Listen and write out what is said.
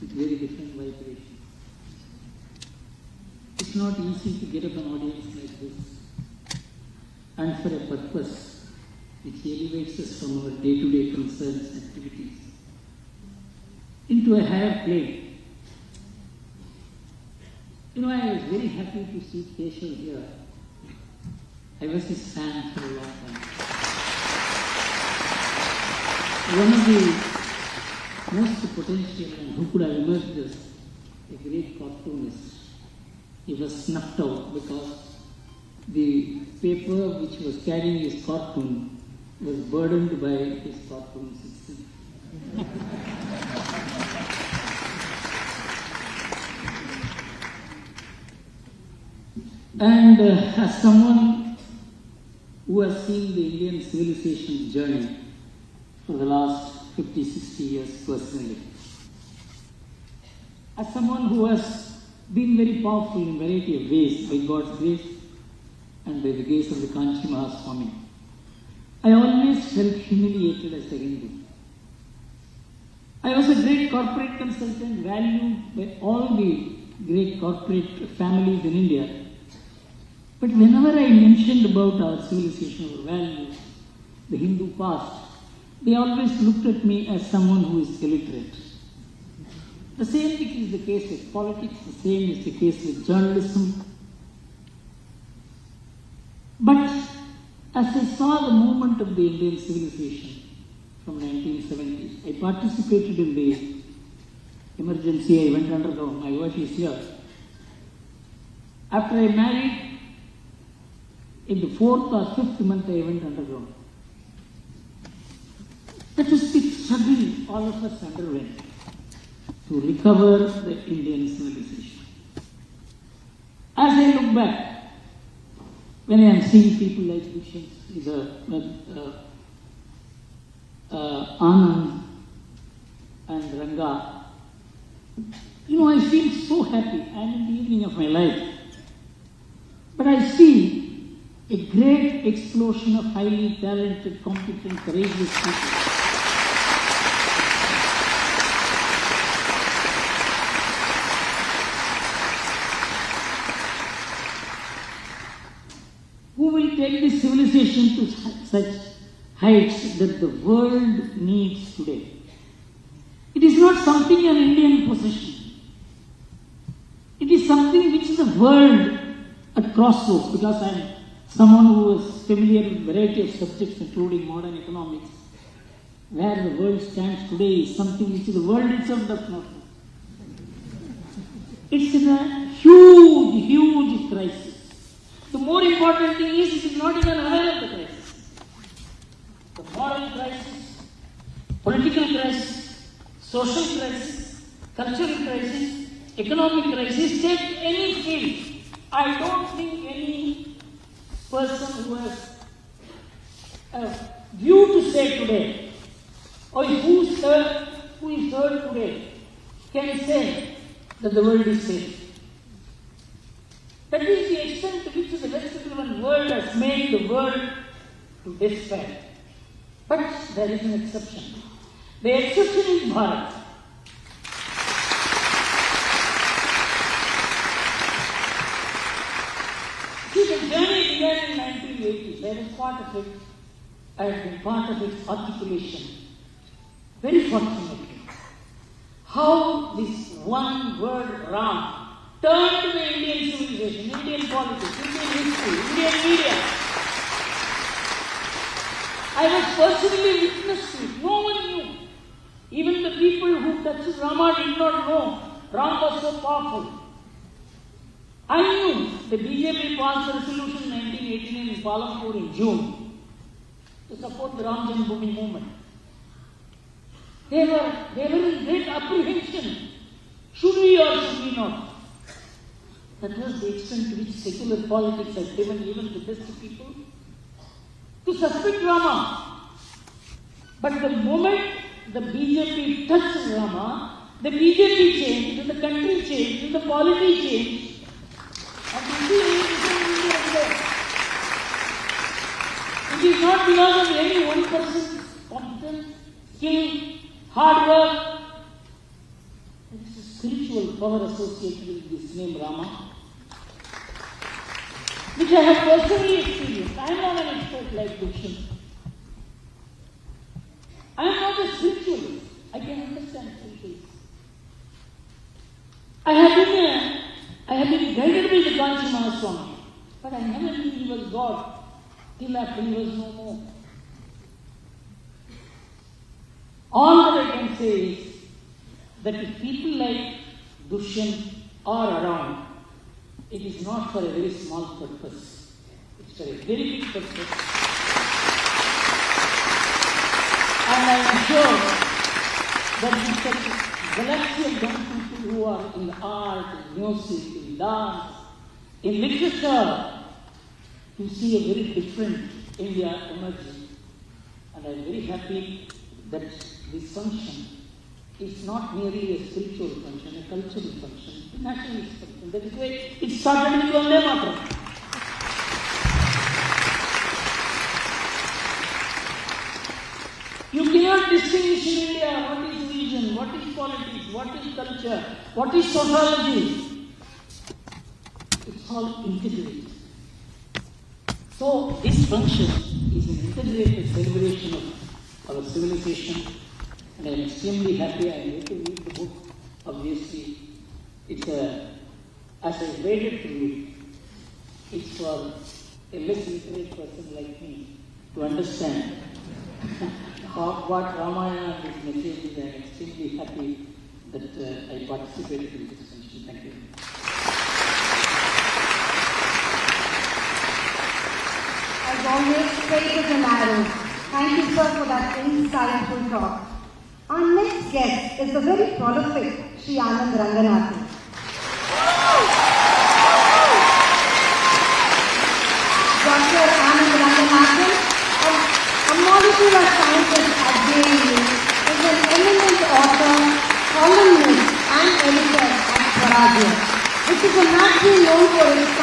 with very different vibrations. It's not easy to get up an audience like this, and for a purpose which elevates us from our day-to-day concerns and activities into a higher plane. I was very happy to see Keshav here. I was his fan for a long time. One of the most potential and who could have emerged as a great cartoonist, he was snuffed out because the paper which was carrying his cartoon was burdened by his cartoons itself. And as someone who has seen the Indian civilization journey for the last 50, 60 years personally, as someone who has been very powerful in a variety of ways by God's grace and by the grace of the Kanchi Mahaswami, I always felt humiliated as a Hindu. I was a great corporate consultant, valued by all the great corporate families in India. But whenever I mentioned about our civilization, our values, the Hindu past, they always looked at me as someone who is illiterate. The same thing is the case with politics, the same is the case with journalism. But as I saw the movement of the Indian civilization from 1970s, I participated in the emergency, I went underground, my wife is here. After I married, in the 4th or 5th month, I went underground. That was the struggle all of us underwent to recover the Indian civilization. As I look back, when I am seeing people like Anand and Ranga, I feel so happy. I am in the evening of my life. But I see a great explosion of highly talented, competent, courageous people. Who will take this civilization to such heights that the world needs today? It is not something an Indian possession. It is something which is the world at crossroads, because I am someone who is familiar with a variety of subjects, including modern economics. Where the world stands today is something which the world itself does not know. It's in a huge, huge crisis. The more important thing is, it is not even aware of the crisis. The moral crisis, political crisis, social crisis, cultural crisis, economic crisis, take any field. I don't think any person who has a view to say today, or who is heard today, can say that the world is safe. That is the extent to which the Western world has made the world to despair. But there is an exception. The exception is Bharat. See, the journey began in 1980s. I was part of it. I have been part of its articulation. Very fortunately. How this one word Rama turned the Indian civilization, Indian politics, Indian history, Indian media. I was personally witness to it. No one knew. Even the people who touched Rama did not know Rama was so powerful. I knew the BJP passed a resolution in 1989 in Palampur in June to support the Ram Janmabhoomi movement. They were in great apprehension. Should we or should we not? That was the extent to which secular politics has driven even the best people to suspect Rama. But the moment the BJP touched Rama, the BJP changed, and the country changed, and the polity changed. And we see India today. It is not because of any one person's competence, skill, hard work. It is spiritual power associated with this name Rama, which I have personally experienced. I am not an expert like Dushan. I am not a spiritualist. I can understand spiritualism. I have been guided by the Kanchi Mahaswami, but I never knew he was God till after he was no more. All that I can say is that if people like Dushan are around, it is not for a very small purpose. It's for a very big purpose. And I am sure that with such galaxy of young people who are in art, in music, in dance, in literature, you see a very different India emerging. And I am very happy that this function is not merely a spiritual function, a cultural function, a nationalist function. That is why it started with Vande Mataram. You cannot distinguish in India what is religion, what is politics, what is culture, what is sociology. It's all integrated. So this function is an integrated celebration of our civilization, and I am extremely happy. I am going to read the book. Obviously, it's as I waited to read, it's for a less literate person like me to understand what Ramayana and its message is. I am extremely happy that I participated in this function. Thank you. As always, straight as an arrow. Thank you, sir, for that insightful talk. Our next guest is the very prolific Sri Anand Ranganathan. Dr. Anand Ranganathan, a molecular scientist at JEU, is an eminent author, columnist, and editor at Swarajya, which is a magazine known for its